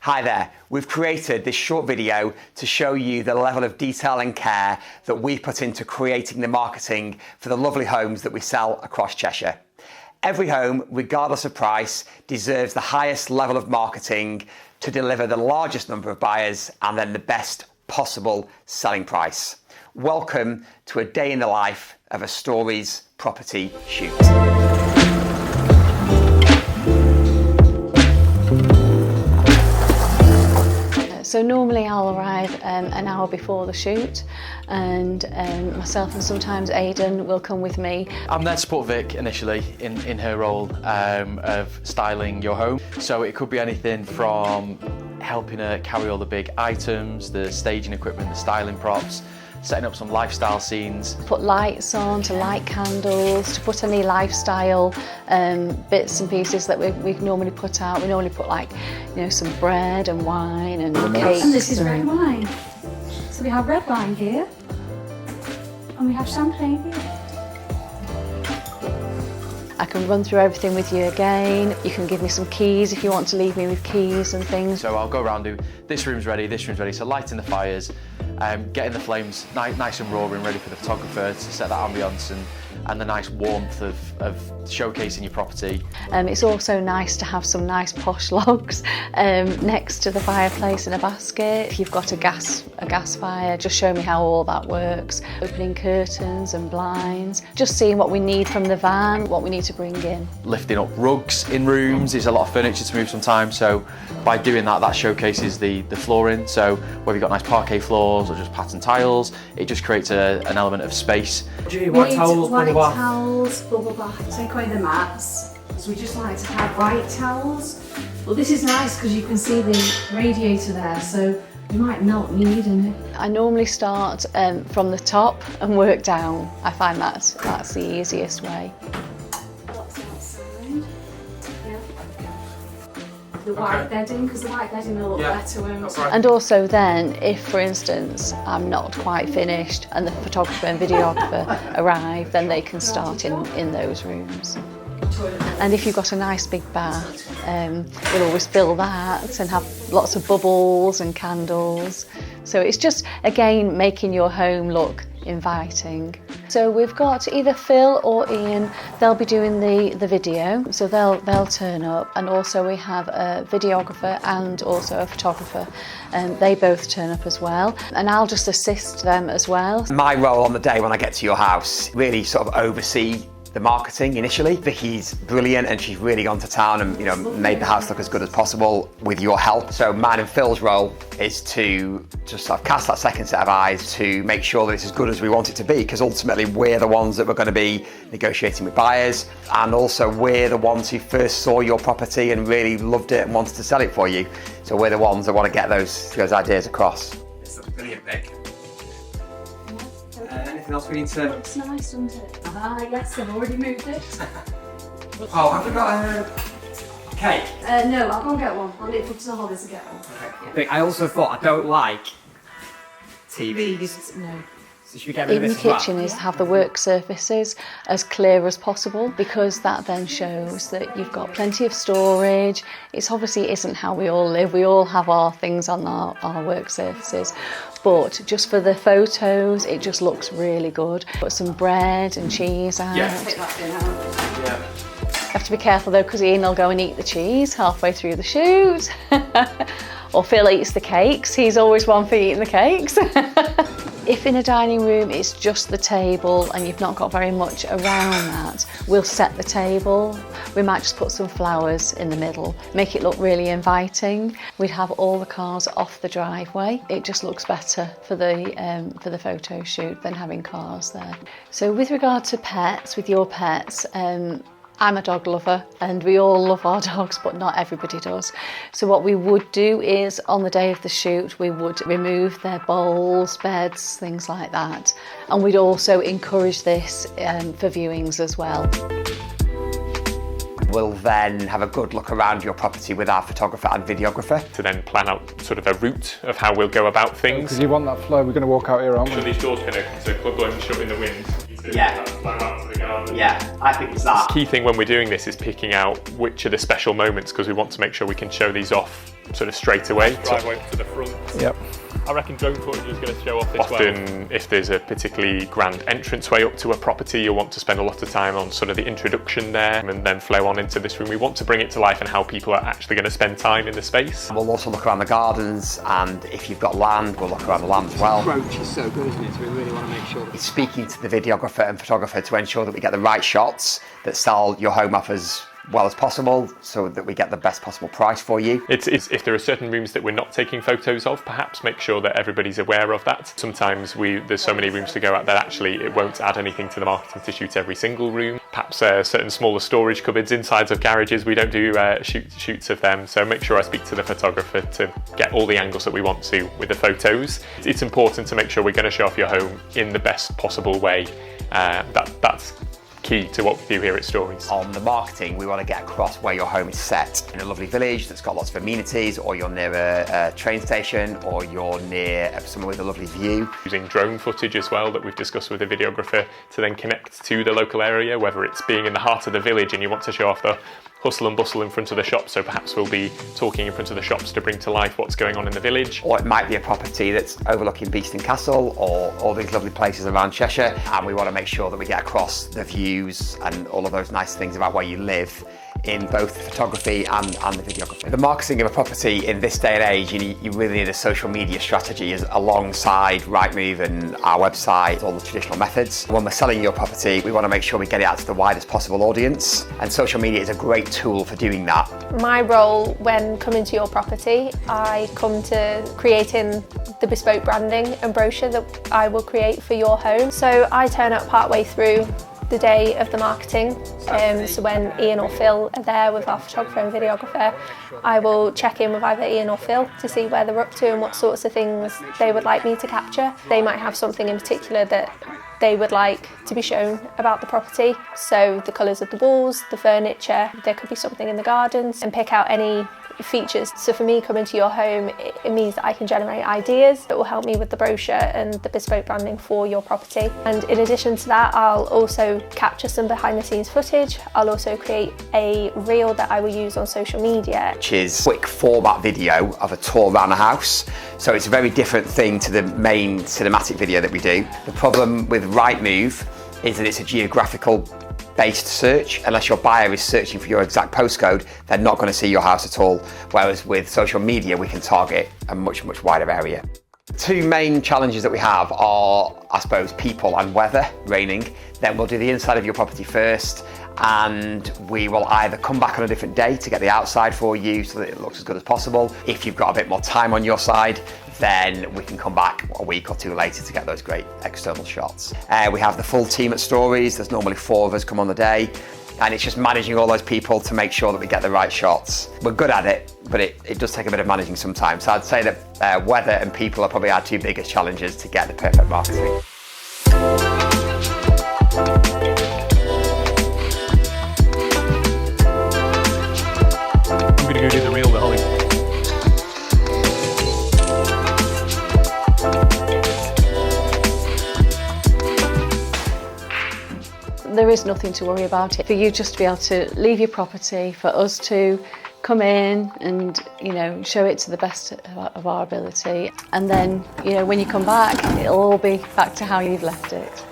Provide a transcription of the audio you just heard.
Hi there, we've created this short video to show you the level of detail and care that we put into creating the marketing for the lovely homes that we sell across Cheshire. Every home, regardless of price, deserves the highest level of marketing to deliver the largest number of buyers and then the best possible selling price. Welcome to a day in the life of a Storeys property shoot. So normally I'll arrive an hour before the shoot, and myself and sometimes Aidan will come with me. I'm there to support Vic initially in her role of styling your home. So it could be anything from helping her carry all the big items, the staging equipment, the styling props, setting up some lifestyle scenes. Put lights on, to light candles, to put any lifestyle bits and pieces that we normally put out. We normally put some bread and wine and cakes. And this is red wine. So we have red wine here, and we have champagne here. I can run through everything with you again. You can give me some keys if you want to leave me with keys and things. So I'll go around, do this room's ready, so lighting the fires, getting the flames nice and roaring, ready for the photographer to set that ambience and the nice warmth of showcasing your property. It's also nice to have some nice posh logs next to the fireplace in a basket. If you've got a gas fire, just show me how all that works. Opening curtains and blinds, just seeing what we need from the van, what we need to bring in. Lifting up rugs in rooms, there's a lot of furniture to move sometimes, so by doing that showcases the flooring. So whether you've got nice parquet floors or just pattern tiles, it just creates an element of space. White towels, bubble bath, take away the mats. So we just like to have white towels. But this is nice because you can see the radiator there, so you might not need any. I normally start from the top and work down. I find that's the easiest way. What's outside? Yeah. The white bedding, because the white bedding will look better when And also then, if for instance I'm not quite finished and the photographer and videographer arrive, then they can start in those rooms. And if you've got a nice big bath, we'll always fill that and have lots of bubbles and candles. So it's just, again, making your home look inviting. So we've got either Phil or Ian, they'll be doing the video, so they'll turn up, and also we have a videographer and also a photographer, and they both turn up as well, and I'll just assist them as well. My role on the day when I get to your house, really sort of oversee the marketing initially. Vicky's brilliant and she's really gone to town and made the house look as good as possible with your help. So mine and Phil's role is to just sort of cast that second set of eyes to make sure that it's as good as we want it to be, because ultimately we're the ones that we're going to be negotiating with buyers, and also we're the ones who first saw your property and really loved it and wanted to sell it for you. So we're the ones that want to get those ideas across. It's brilliant, Vic. Anything else we need to... Looks nice, doesn't it? Yes, I've already moved it. Oh, have we got a cake? No, I'll go and get one. I'll leave it to the holidays to get one. Okay. Vic, I also thought I don't like TVs. No. So should we get rid of In this the as well? kitchen is have the work surfaces as clear as possible, because that then shows that you've got plenty of storage. It obviously isn't how we all live. We all have our things on our work surfaces, but just for the photos, it just looks really good. Put some bread and cheese out. Yeah. Take that bin out. Yeah. You have to be careful though, because Ian will go and eat the cheese halfway through the shoot. Or Phil eats the cakes. He's always one for eating the cakes. If in a dining room it's just the table and you've not got very much around that, we'll set the table. We might just put some flowers in the middle, make it look really inviting. We'd have all the cars off the driveway. It just looks better for the photo shoot than having cars there. So with regard to pets, with your pets, I'm a dog lover and we all love our dogs, but not everybody does. So what we would do is on the day of the shoot, we would remove their bowls, beds, things like that. And we'd also encourage this for viewings as well. We'll then have a good look around your property with our photographer and videographer. To then plan out sort of a route of how we'll go about things. Because you want that flow, we're going to walk out here, aren't we? So these doors kind of blowing shut in the wind. Yeah. Yeah, I think it's that. Key thing when we're doing this is picking out which are the special moments, because we want to make sure we can show these off sort of straight away. Driveway up to the front. Yep. I reckon drone footage is going to show off this Often, if there's a particularly grand entranceway up to a property, you'll want to spend a lot of time on sort of the introduction there and then flow on into this room. We want to bring it to life and how people are actually going to spend time in the space. We'll also look around the gardens, and if you've got land, we'll look around the land as well. The approach is so good, isn't it? So we really want to make sure that It's speaking to the videographer and photographer to ensure that we get the right shots that sell your home off as well as possible, so that we get the best possible price for you. It's if there are certain rooms that we're not taking photos of, perhaps make sure that everybody's aware of that. Sometimes there's so many rooms to go at that actually it won't add anything to the marketing to shoot every single room. Perhaps certain smaller storage cupboards insides of garages, we don't do shoots of them, so make sure I speak to the photographer to get all the angles that we want to with the photos. It's important to make sure we're going to show off your home in the best possible way. That's key to what we do here at Storeys. On the marketing, we want to get across where your home is set in a lovely village that's got lots of amenities, or you're near a train station, or you're near somewhere with a lovely view. Using drone footage as well that we've discussed with the videographer to then connect to the local area, whether it's being in the heart of the village and you want to show off the hustle and bustle in front of the shops, so perhaps we'll be talking in front of the shops to bring to life what's going on in the village. Or it might be a property that's overlooking Beeston Castle or all these lovely places around Cheshire, and we want to make sure that we get across the views and all of those nice things about where you live in both photography and the videography. The marketing of a property in this day and age, you really need a social media strategy alongside Rightmove and our website, all the traditional methods. When we're selling your property, we want to make sure we get it out to the widest possible audience, and social media is a great tool for doing that. My role when coming to your property, I come to creating the bespoke branding and brochure that I will create for your home. So I turn up partway through the day of the marketing, so when Ian or Phil are there with our photographer and videographer, I will check in with either Ian or Phil to see where they're up to and what sorts of things they would like me to capture. They might have something in particular that they would like to be shown about the property, so the colours of the walls, the furniture, there could be something in the gardens, and pick out any features. So for me, coming to your home, it means that I can generate ideas that will help me with the brochure and the bespoke branding for your property. And in addition to that, I'll also capture some behind the scenes footage. I'll also create a reel that I will use on social media, which is quick format video of a tour around a house. So it's a very different thing to the main cinematic video that we do. The problem with Rightmove is that it's a geographical based search. Unless your buyer is searching for your exact postcode, they're not going to see your house at all. Whereas with social media, we can target a much wider area. Two main challenges that we have are, I suppose, people and weather, raining. Then we'll do the inside of your property first, and we will either come back on a different day to get the outside for you so that it looks as good as possible. If you've got a bit more time on your side, then we can come back a week or two later to get those great external shots. We have the full team at Storeys. There's normally 4 of us come on the day, and it's just managing all those people to make sure that we get the right shots. We're good at it, but it does take a bit of managing sometimes. So I'd say that weather and people are probably our 2 biggest challenges to get the perfect marketing. I'm going to go do the reel with Holly. There is nothing to worry about it. For you just to be able to leave your property, for us to come in and, show it to the best of our ability. And then, when you come back, it'll all be back to how you've left it.